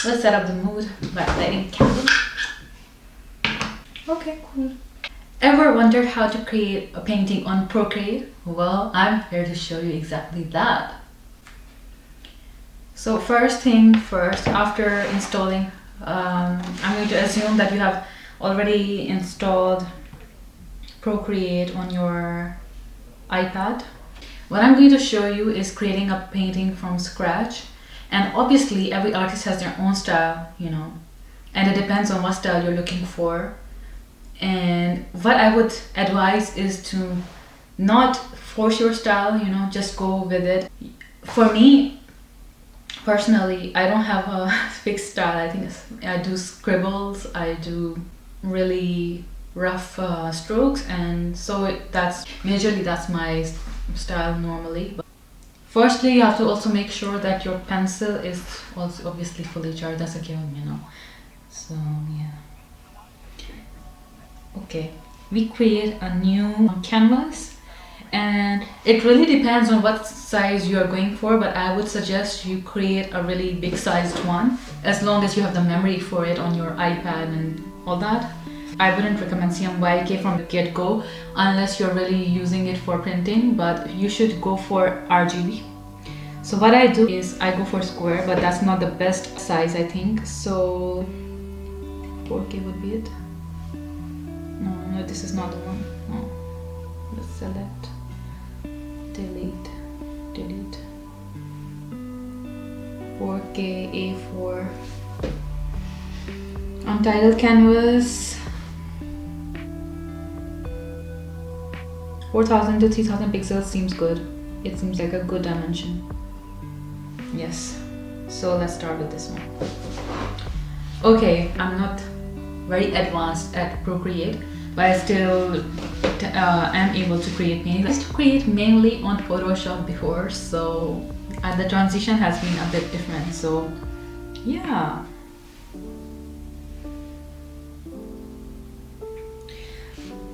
Let's set up the mood by lighting candle. Okay, cool. Ever wondered how to create a painting on Procreate? Well, I'm here to show you exactly that. So first thing first, after installing, I'm going to assume that you have already installed Procreate on your iPad. What I'm going to show you is creating a painting from scratch. And obviously every artist has their own style, you know, and it depends on what style you're looking for. And what I would advise is to not force your style, you know, just go with it. For me, personally, I don't have a fixed style. I think I do scribbles, I do really rough strokes, and so that's my style normally. But firstly, you have to also make sure that your pencil is also obviously fully charged. That's a given, you know. So yeah. Okay, we create a new canvas, and it really depends on what size you are going for, but I would suggest you create a really big sized one, as long as you have the memory for it on your iPad and all that. I wouldn't recommend CMYK from the get-go unless you're really using it for printing, but you should go for RGB. So what I do is I go for square, but that's not the best size, I think. So 4K would be it. No, this is not the one. No. Let's select, delete. 4K A4. Untitled canvas. 4000 to 3000 pixels seems good. It seems like a good dimension. Yes. So let's start with this one. Okay, I'm not very advanced at Procreate, but I still am able to create paintings. I used to create mainly on Photoshop before, so the transition has been a bit different. So yeah.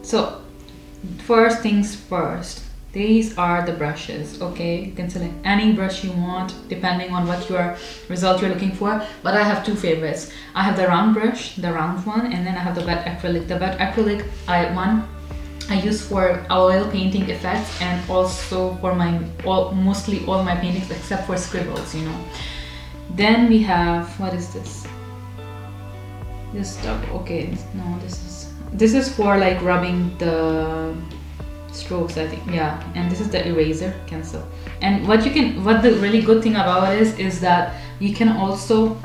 So first things first, these are the brushes. Okay, you can select any brush you want depending on what result you're looking for, but I have two favorites. I have the round brush, the round one, and then I have the wet acrylic. The wet acrylic I use for oil painting effects, and also for mostly all my paintings except for scribbles, you know. Then we have, what is this? This stuff. Okay, no, this is for like rubbing the strokes, I think. Yeah, and this is the eraser, cancel. And what the really good thing about it is that you can also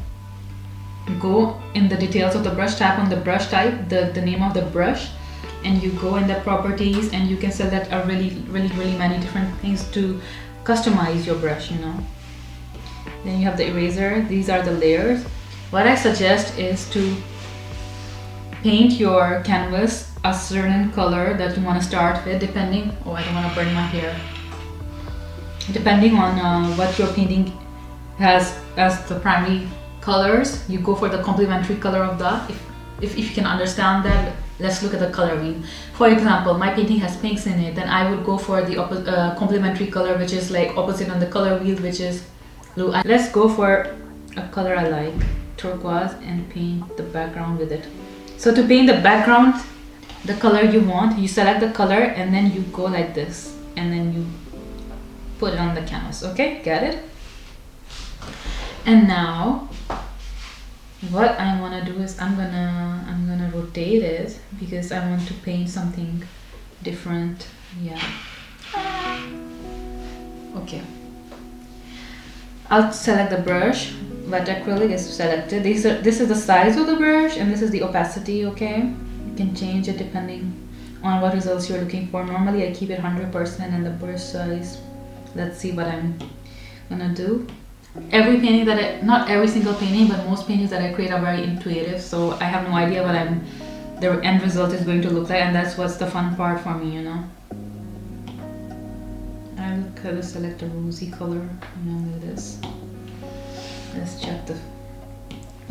go in the details of the brush, tap on the brush type, the name of the brush, and you go in the properties, and you can select a really many different things to customize your brush, you know. Then you have the eraser. These are the layers. What I suggest is to paint your canvas a certain color that you want to start with, depending, oh, I don't want to burn my hair, depending on what your painting has as the primary colors. You go for the complementary color of that. If you can understand that, let's look at the color wheel. For example, my painting has pinks in it, then I would go for the complementary color, which is like opposite on the color wheel, which is blue. Let's go for a color I like, turquoise, and paint the background with it. So to paint the background, the color you want, you select the color, and then you go like this, and then you put it on the canvas. Okay, get it? And now what I want to do is I'm gonna rotate it because I want to paint something different. Yeah. Okay, I'll select the brush. Wet acrylic is selected. This is the size of the brush, and this is the opacity. Okay, you can change it depending on what results you're looking for. Normally I keep it 100% and the brush size. Let's see what I'm gonna do. Every painting not every single painting, but most paintings that I create are very intuitive, so I have no idea what the end result is going to look like, and that's what's the fun part for me, you know. I'll kind of select a rosy color, you know, like this. Let's check the,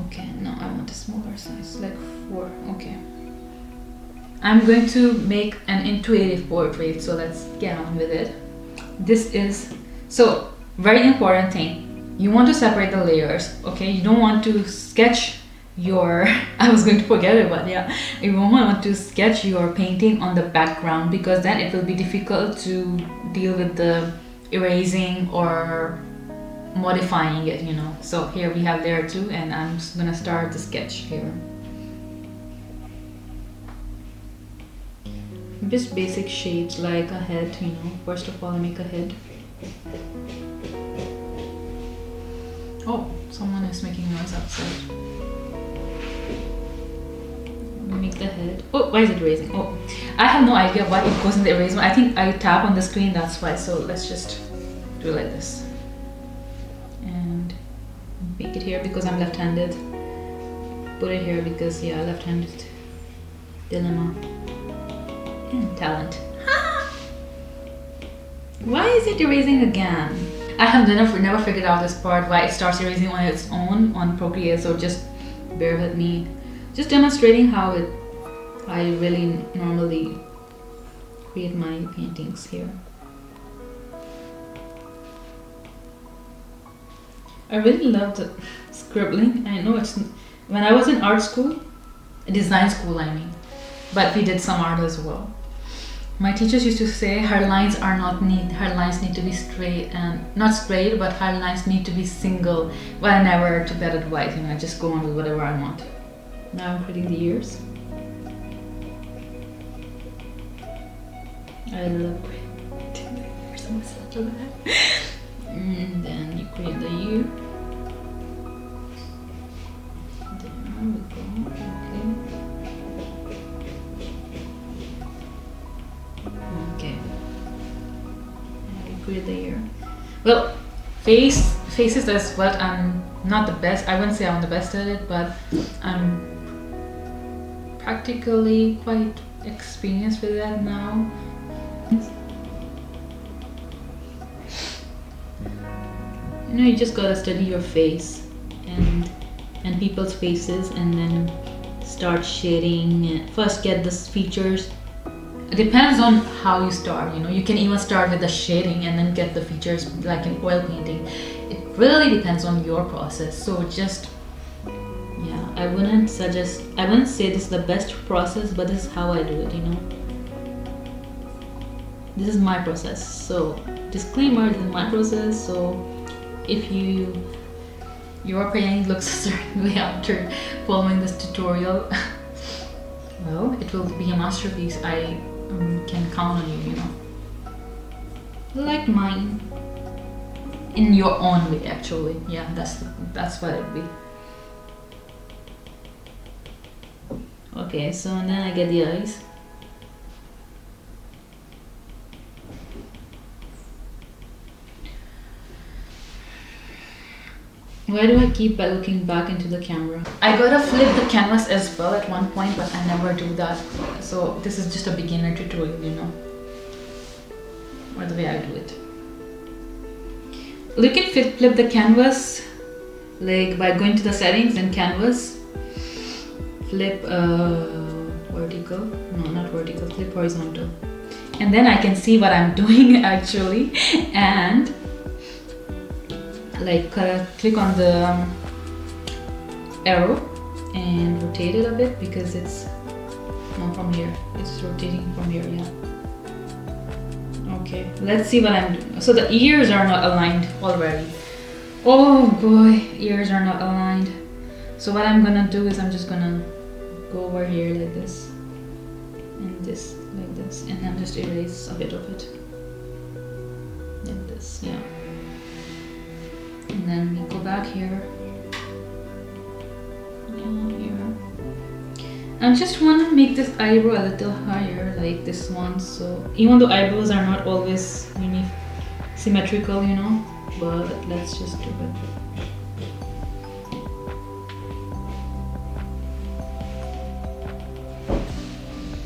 okay, no, I want a smaller size, like 4, okay. I'm going to make an intuitive portrait, so let's get on with it. This is, so very important thing. you want to separate the layers, okay? You don't want to sketch your I was going to forget it, but yeah, you don't want to sketch your painting on the background, because then it will be difficult to deal with the erasing or modifying it, you know. So here we have layer 2, and I'm just gonna start the sketch here. Just basic shapes like a head, you know. First of all, I make a head. Oh, someone is making noise outside. Make the head. Oh, why is it erasing? Oh, I have no idea why it goes in the erasing. I think I tap on the screen, that's why. So let's just do it like this. And make it here because I'm left-handed. Put it here because, yeah, left-handed dilemma. And talent. Why is it erasing again? I have never figured out this part, why it starts erasing on its own on Procreate, so just bear with me. Just demonstrating how I really normally create my paintings here. I really love the scribbling. I know it's, when I was in art school, design school I mean, but we did some art as well. My teachers used to say her lines are not neat, her lines need to be straight, and not straight, but her lines need to be single. But I never took that advice, you know, I just go on with whatever I want. Now I'm creating the ears. I love creating the ears, I'm such a bad. And then you create the ear. There we go, okay. And you create the ear. Well, faces is what I'm not the best. I wouldn't say I'm the best at it, but I'm practically quite experienced with that now. You know, you just gotta study your face and people's faces, and then start shading. First get the features. It depends on how you start, you know. You can even start with the shading and then get the features like in oil painting. It really depends on your process. So just, yeah, I wouldn't say this is the best process, but this is how I do it, you know. This is my process. So disclaimer, this is my process. So if your painting looks a certain way after following this tutorial, well, it will be a masterpiece. I can count on you, you know. Like mine, in your own way, actually. Yeah, that's what it would be. Okay, so and then I get the eyes. Why do I keep looking back into the camera? I gotta flip the canvas as well at one point, but I never do that. So this is just a beginner tutorial, you know, or the way I do it. You can flip the canvas like by going to the settings and canvas, flip vertical, no, not vertical, flip horizontal, and then I can see what I'm doing actually, and like click on the arrow and rotate it a bit, because it's not from here, it's rotating from here. Yeah, okay, let's see what I'm doing. So the ears are not aligned already. Oh boy, ears are not aligned. So what I'm gonna do is I'm just gonna go over here like this and this like this, and then just erase a bit of it like this. Yeah. And then we go back here. Yeah, here. I just want to make this eyebrow a little higher, like this one. So even though eyebrows are not always symmetrical, you know, but let's just do it.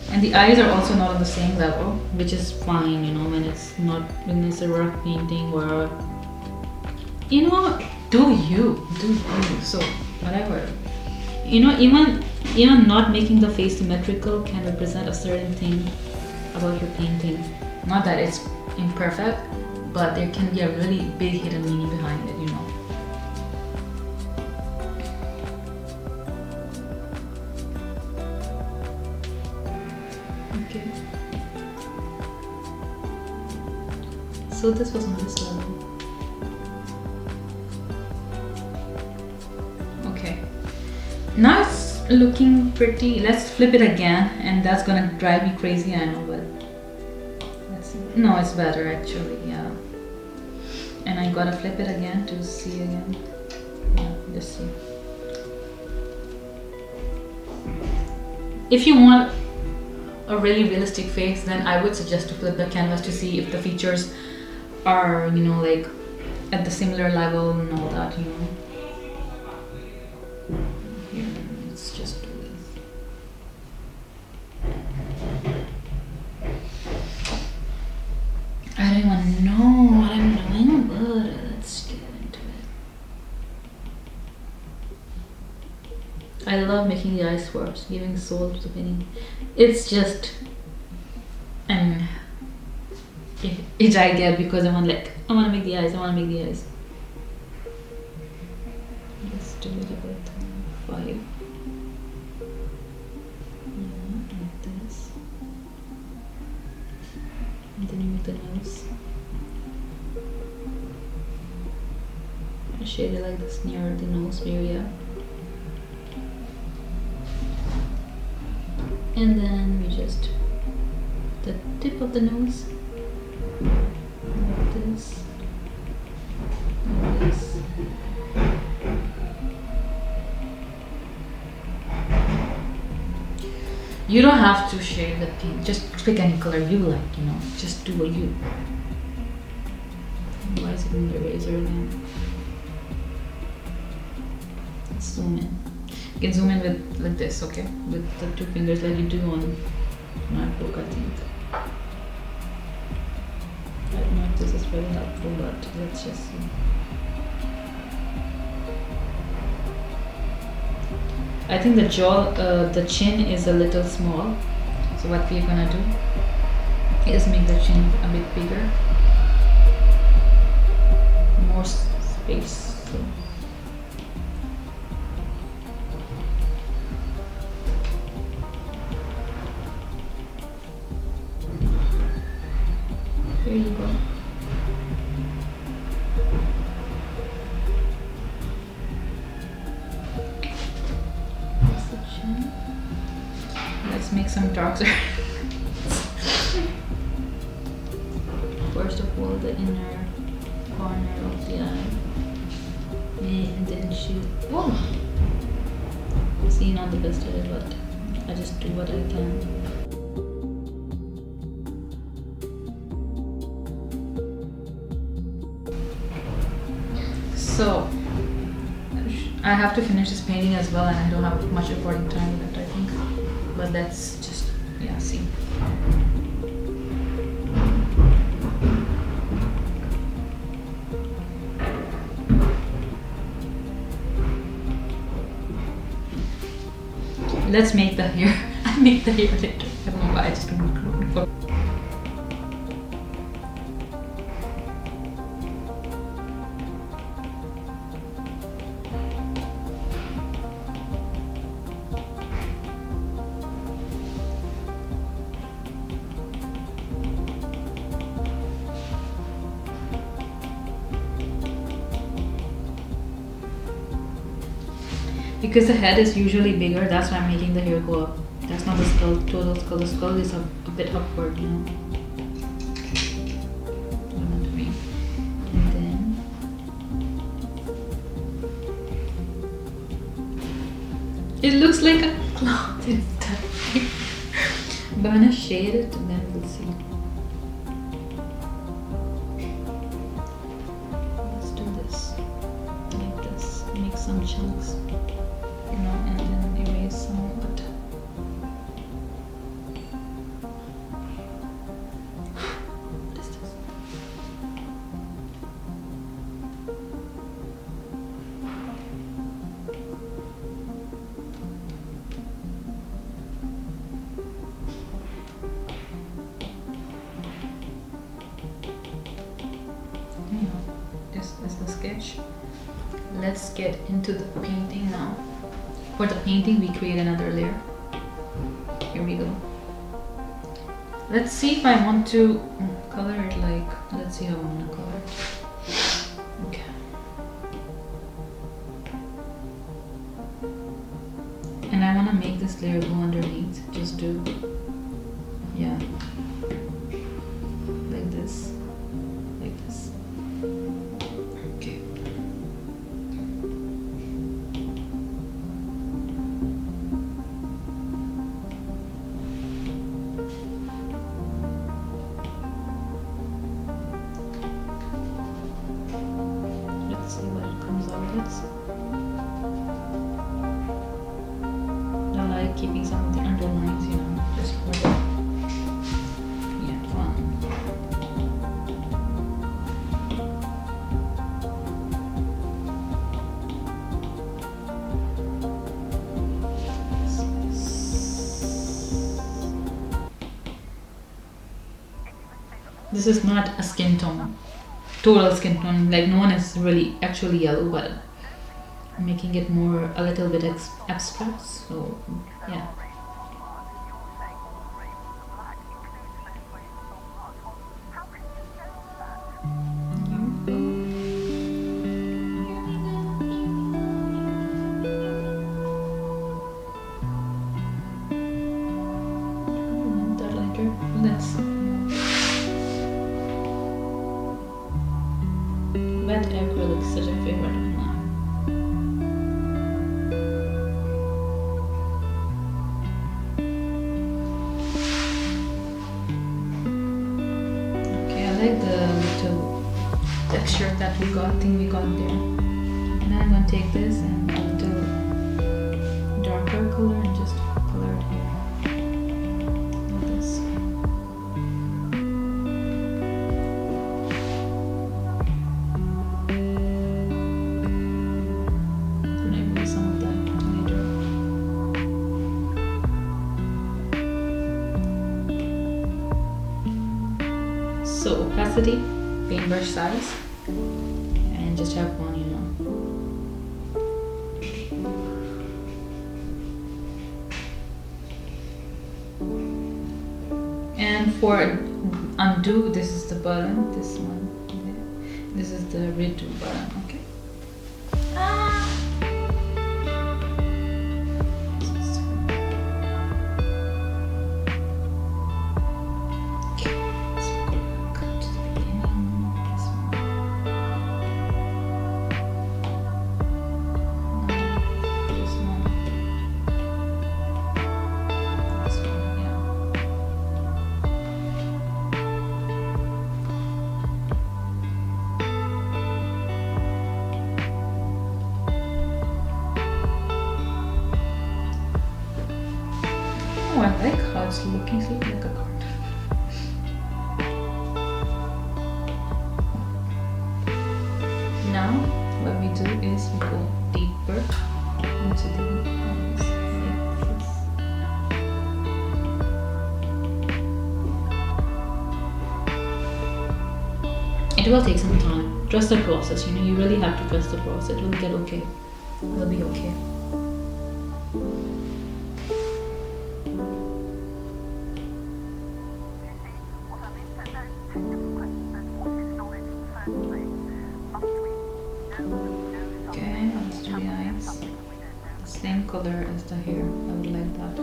And the eyes are also not on the same level, which is fine, you know, when it's a rough painting, or you know, do you. So whatever, you know, even not making the face symmetrical can represent a certain thing about your painting. Not that it's imperfect, but there can be a really big hidden meaning behind it, you know. Okay. So this was on this level. Okay. Now it's looking pretty. Let's flip it again, and that's gonna drive me crazy, I know, but let's see. No, it's better actually, yeah. And I gotta flip it again to see again. Yeah, let's see. If you want a really realistic face, then I would suggest to flip the canvas to see if the features are, you know, like at the similar level and all that, you know. Here, let's just do this. I don't even know what I'm doing, but let's get into it. I love making the eyes first, giving soul to the painting. It's just an itch I get because I want to make the eyes. Let's do it a bit. 5. Yeah, like this. And then you make the nose. I shade it like this near the nose area. And then we just the tip of the nose, like this, like this. You don't have to shade the pink, just pick any color you like, you know, just do what you. Why is it in the eraser again? Let's zoom in. You can zoom in with like this, okay? With the 2 fingers like you do on my book, I think. I don't know if this is very helpful, but let's just see. I think the jaw, the chin is a little small. So what we're gonna do is make the chin a bit bigger. More space. So. There you go. That's the chin. Let's make some dark circles. First of all, the inner corner of the eye. And then shoot. Oh! See, not the best at it, but I just do what I can. So, I have to finish this painting as well, and I don't have much recording time left, I think. But let's just, yeah, see. Let's make the hair. I make the hair later. I don't know why I just don't know. Because the head is usually bigger, that's why I'm making the hair go up. That's not the skull, total skull. The skull is a bit upward, you know. And then it looks like a cloth instead. But I'm gonna shade it and then we'll see. Let's do this. Like this. Make some chunks. You know, and then erase some of it. What is this? Anyhow, this is the sketch. Let's get into the painting now. For the painting, we create another layer. Here we go. Let's see if I want to color it like, let's see how I want to color it. Okay. And I want to make this layer go underneath. Just do, yeah, like this, like this. Okay. Let's see what it comes out with. I like keeping some of the underlines, you know, just for the, yeah, fun. This is not a skin tone, total skin tone, like no one is really actually yellow, but I'm making it more a little bit abstract, so yeah. That lighter, let's wet acrylic is such a favorite of mine. Okay, I like the little texture that we got, thing we got there. And then I'm gonna take this and a little darker color and just color it here. Like this. Maybe some of that later. So opacity, paintbrush size, and just have one, you know. And for undo, this is the button, this one. This is the redo button, okay? Oh, I like how it's looking like a card. Now, what we do is we go deeper into the eyes, like this. It will take some time. Trust the process, you know, you really have to trust the process. It will get okay. It will be okay. Okay, let's do the eyes. The same color as the hair. I would like that.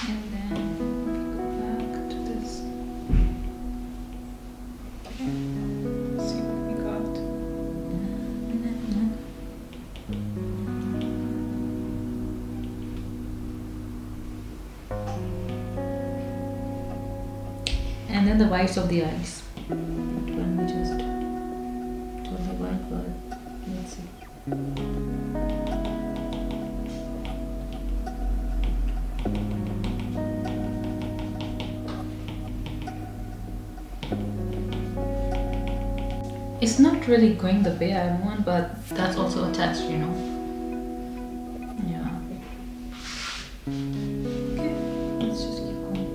And then go back to this. See what we got. And then the whites of the eyes. Let me just do the white part. Let's see. It's not really going the way I want, but that's also a test, you know. Yeah. Okay, let's just keep going.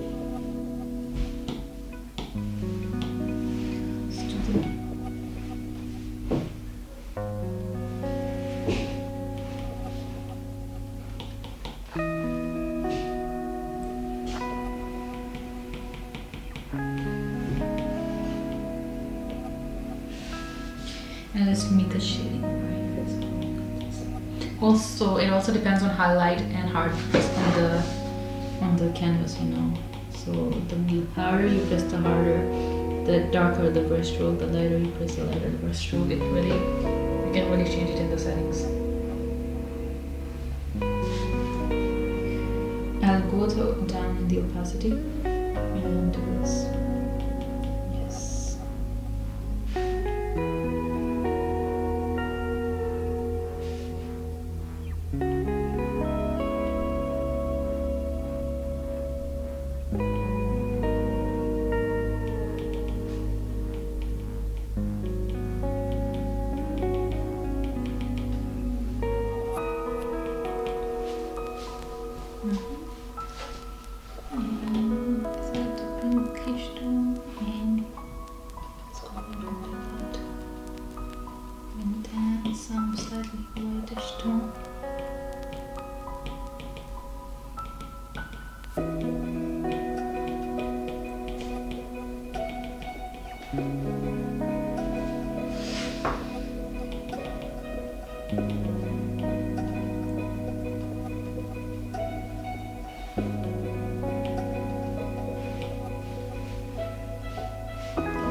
shading. Also, it also depends on how light and hard you press on the canvas, you know. So the harder you press, the harder, the darker the brush stroke. The lighter you press, the lighter the brush stroke. You can really change it in the settings. I'll go down in the opacity and do this. Yes.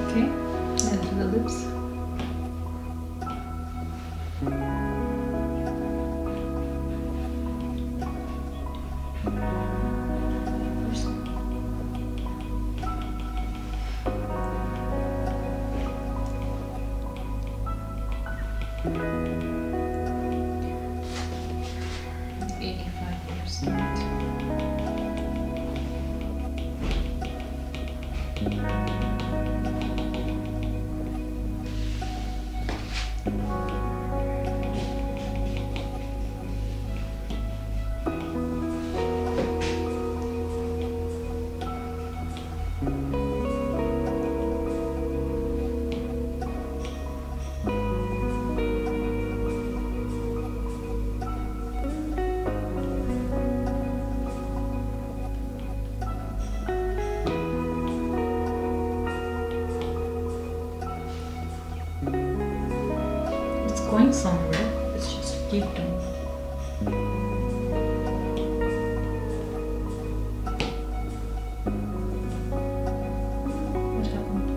Okay, and to the lips. Going somewhere, let's just keep doing. What happened?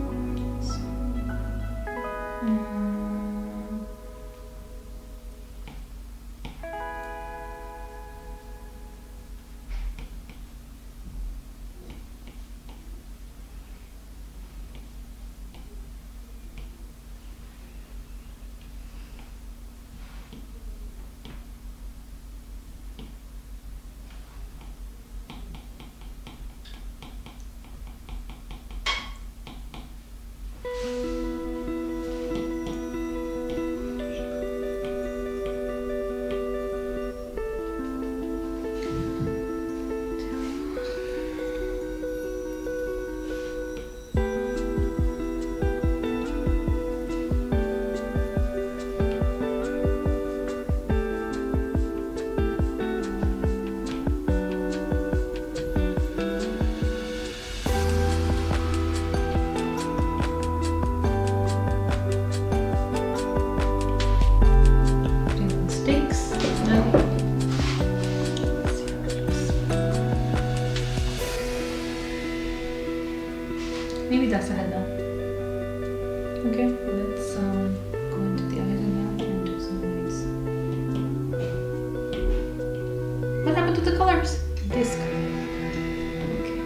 Maybe that's a head now. Okay, let's go into the eyes now and do some lights. What happened to the colors? This color. Okay.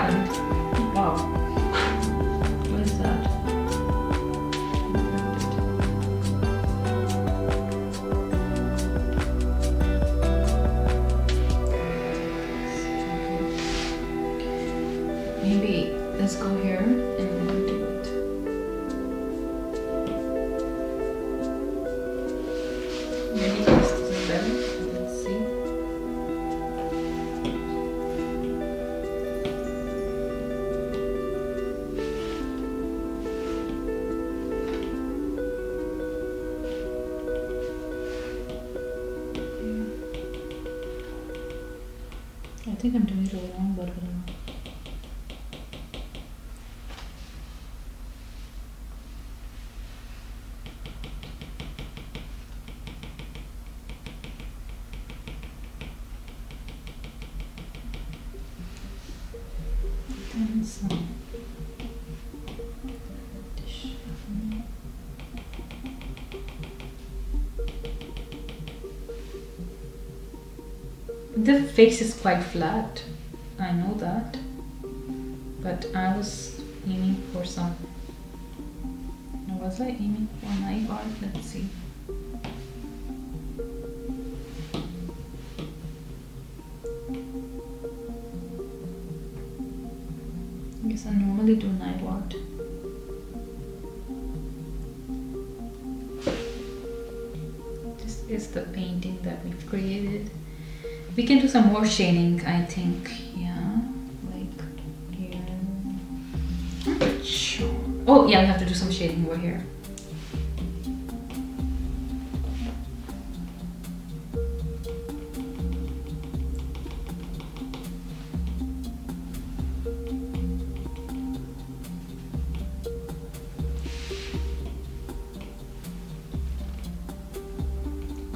happened? Wow. What is that? Maybe let's go here and do it. Maybe this is better. Let's see. I think I'm doing it all wrong, but I don't know. And some the face is quite flat, I know that, but I was aiming for some. Was I aiming for an eye art? Let's see. I guess I normally do an eye art. This is the painting that we've created. We can do some more shading, I think. Yeah, like here. I'm not sure. Oh yeah, we have to do some shading over here.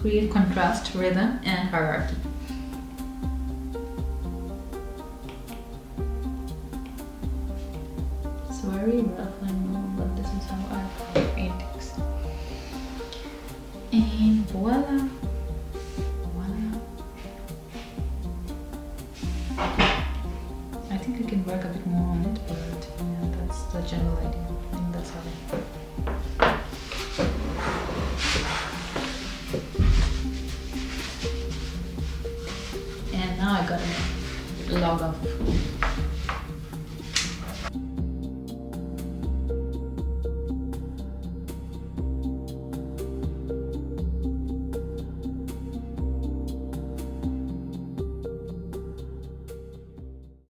Create contrast, rhythm, and hierarchy. It's very rough, I know, but this is how I create paintings. And voila! Voila! I think I can work a bit more on it, but yeah, that's the general idea. I think that's how and now I gotta log off.